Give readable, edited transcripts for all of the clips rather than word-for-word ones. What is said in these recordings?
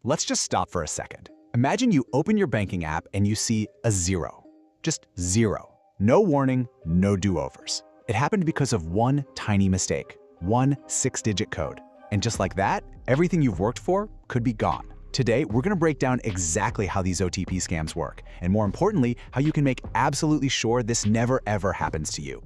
Let's just stop for a second. Imagine you open your banking app and you see a zero. Just zero. No warning, no do-overs. It happened because of one tiny mistake, one 6-digit code. And just like that, everything you've worked for could be gone. Today, we're going to break down exactly how these OTP scams work, and more importantly, how you can make absolutely sure this never ever happens to you.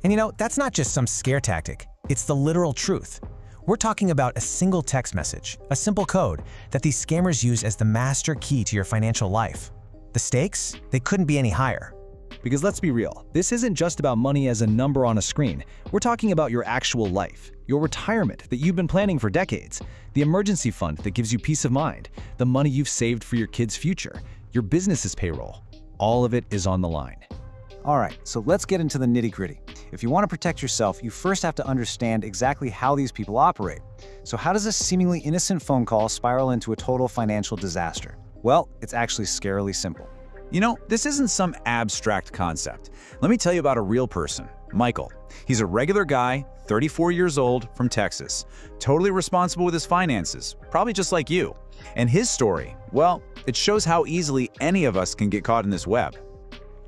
And that's not just some scare tactic. It's the literal truth. We're talking about a single text message, a simple code that these scammers use as the master key to your financial life. The stakes? They couldn't be any higher. Because let's be real, this isn't just about money as a number on a screen. We're talking about your actual life, your retirement that you've been planning for decades, the emergency fund that gives you peace of mind, the money you've saved for your kids' future, your business's payroll. All of it is on the line. All right, so let's get into the nitty-gritty. If you want to protect yourself, you first have to understand exactly how these people operate. So how does a seemingly innocent phone call spiral into a total financial disaster? Well, it's actually scarily simple. This isn't some abstract concept. Let me tell you about a real person, Michael. He's a regular guy, 34 years old, from Texas, totally responsible with his finances, probably just like you. And his story, well, it shows how easily any of us can get caught in this web.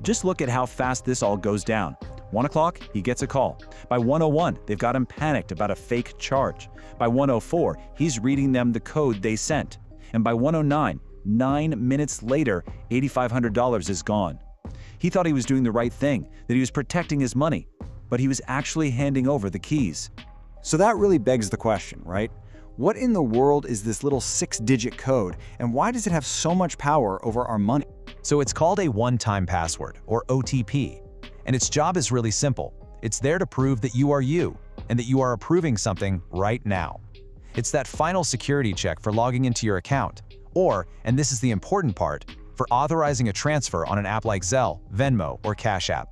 Just look at how fast this all goes down. 1 o'clock, he gets a call. By 1:01, they've got him panicked about a fake charge. By 1:04, he's reading them the code they sent. And by 1:09, 9 minutes later, $8,500 is gone. He thought he was doing the right thing, that he was protecting his money, but he was actually handing over the keys. So that really begs the question, right? What in the world is this little 6-digit code, and why does it have so much power over our money? So it's called a one-time password, or OTP. And its job is really simple. It's there to prove that you are you, and that you are approving something right now. It's that final security check for logging into your account, or, and this is the important part, for authorizing a transfer on an app like Zelle, Venmo, or Cash App.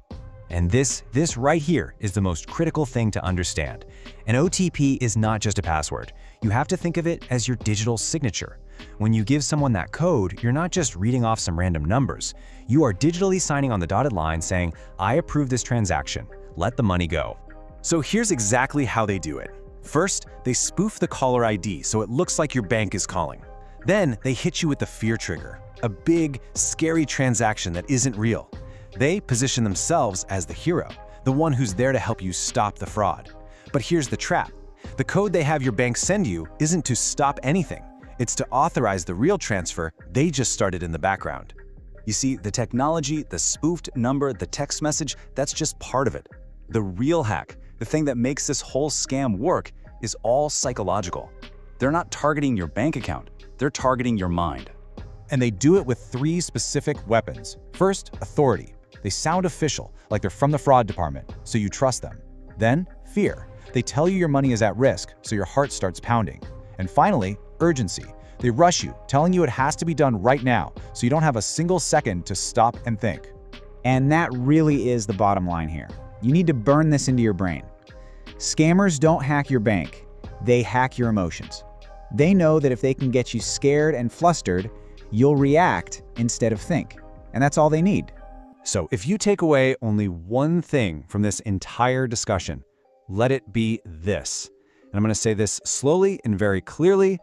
And this right here is the most critical thing to understand. An OTP is not just a password. You have to think of it as your digital signature. When you give someone that code, you're not just reading off some random numbers. You are digitally signing on the dotted line saying, "I approve this transaction. Let the money go." So here's exactly how they do it. First, they spoof the caller ID so it looks like your bank is calling. Then they hit you with the fear trigger, a big, scary transaction that isn't real. They position themselves as the hero, the one who's there to help you stop the fraud. But here's the trap. The code they have your bank send you isn't to stop anything. It's to authorize the real transfer they just started in the background. You see, the technology, the spoofed number, the text message, that's just part of it. The real hack, the thing that makes this whole scam work, is all psychological. They're not targeting your bank account, they're targeting your mind. And they do it with 3 specific weapons. First, authority. They sound official, like they're from the fraud department, so you trust them. Then, fear. They tell you your money is at risk, so your heart starts pounding. And finally, urgency. They rush you, telling you it has to be done right now, so you don't have a single second to stop and think. And that really is the bottom line here. You need to burn this into your brain. Scammers don't hack your bank. They hack your emotions. They know that if they can get you scared and flustered, you'll react instead of think. And that's all they need. So if you take away only one thing from this entire discussion, let it be this. And I'm going to say this slowly and very clearly.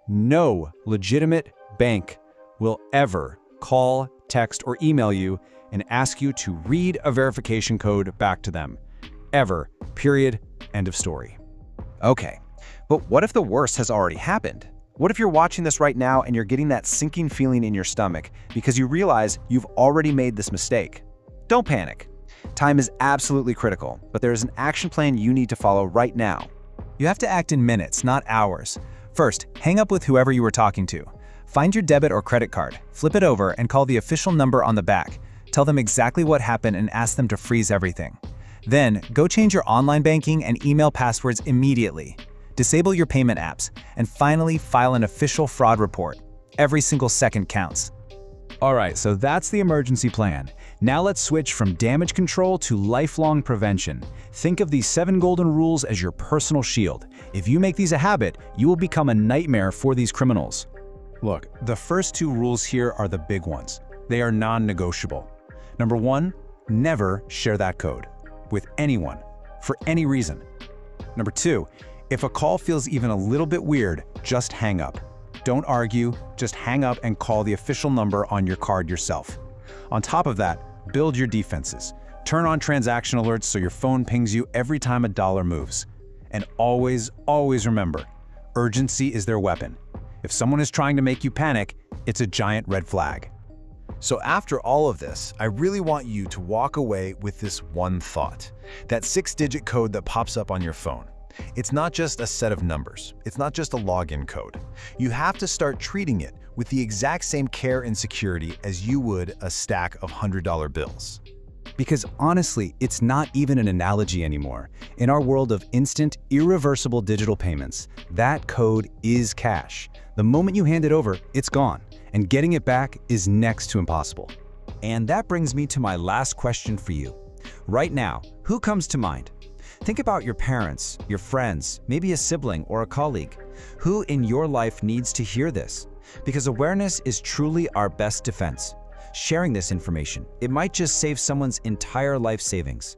No legitimate bank will ever call, text, or email you and ask you to read a verification code back to them. Ever. Period. End of story. Okay, but what if the worst has already happened? What if you're watching this right now and you're getting that sinking feeling in your stomach because you realize you've already made this mistake? Don't panic. Time is absolutely critical, but there is an action plan you need to follow right now. You have to act in minutes, not hours. First, hang up with whoever you were talking to. Find your debit or credit card, flip it over, and call the official number on the back. Tell them exactly what happened and ask them to freeze everything. Then, go change your online banking and email passwords immediately. Disable your payment apps, and finally file an official fraud report. Every single second counts. Alright, so that's the emergency plan. Now let's switch from damage control to lifelong prevention. Think of these 7 golden rules as your personal shield. If you make these a habit, you will become a nightmare for these criminals. Look, the first 2 rules here are the big ones. They are non-negotiable. Number 1, never share that code with anyone, for any reason. Number 2, if a call feels even a little bit weird, just hang up. Don't argue, just hang up and call the official number on your card yourself. On top of that, build your defenses. Turn on transaction alerts so your phone pings you every time a dollar moves. And always, always remember, urgency is their weapon. If someone is trying to make you panic, it's a giant red flag. So after all of this, I really want you to walk away with this one thought. That 6-digit code that pops up on your phone. It's not just a set of numbers. It's not just a login code. You have to start treating it with the exact same care and security as you would a stack of $100 bills. Because honestly, it's not even an analogy anymore. In our world of instant, irreversible digital payments, that code is cash. The moment you hand it over, it's gone, and getting it back is next to impossible. And that brings me to my last question for you. Right now, who comes to mind? Think about your parents, your friends, maybe a sibling or a colleague. Who in your life needs to hear this? Because awareness is truly our best defense. Sharing this information, it might just save someone's entire life savings.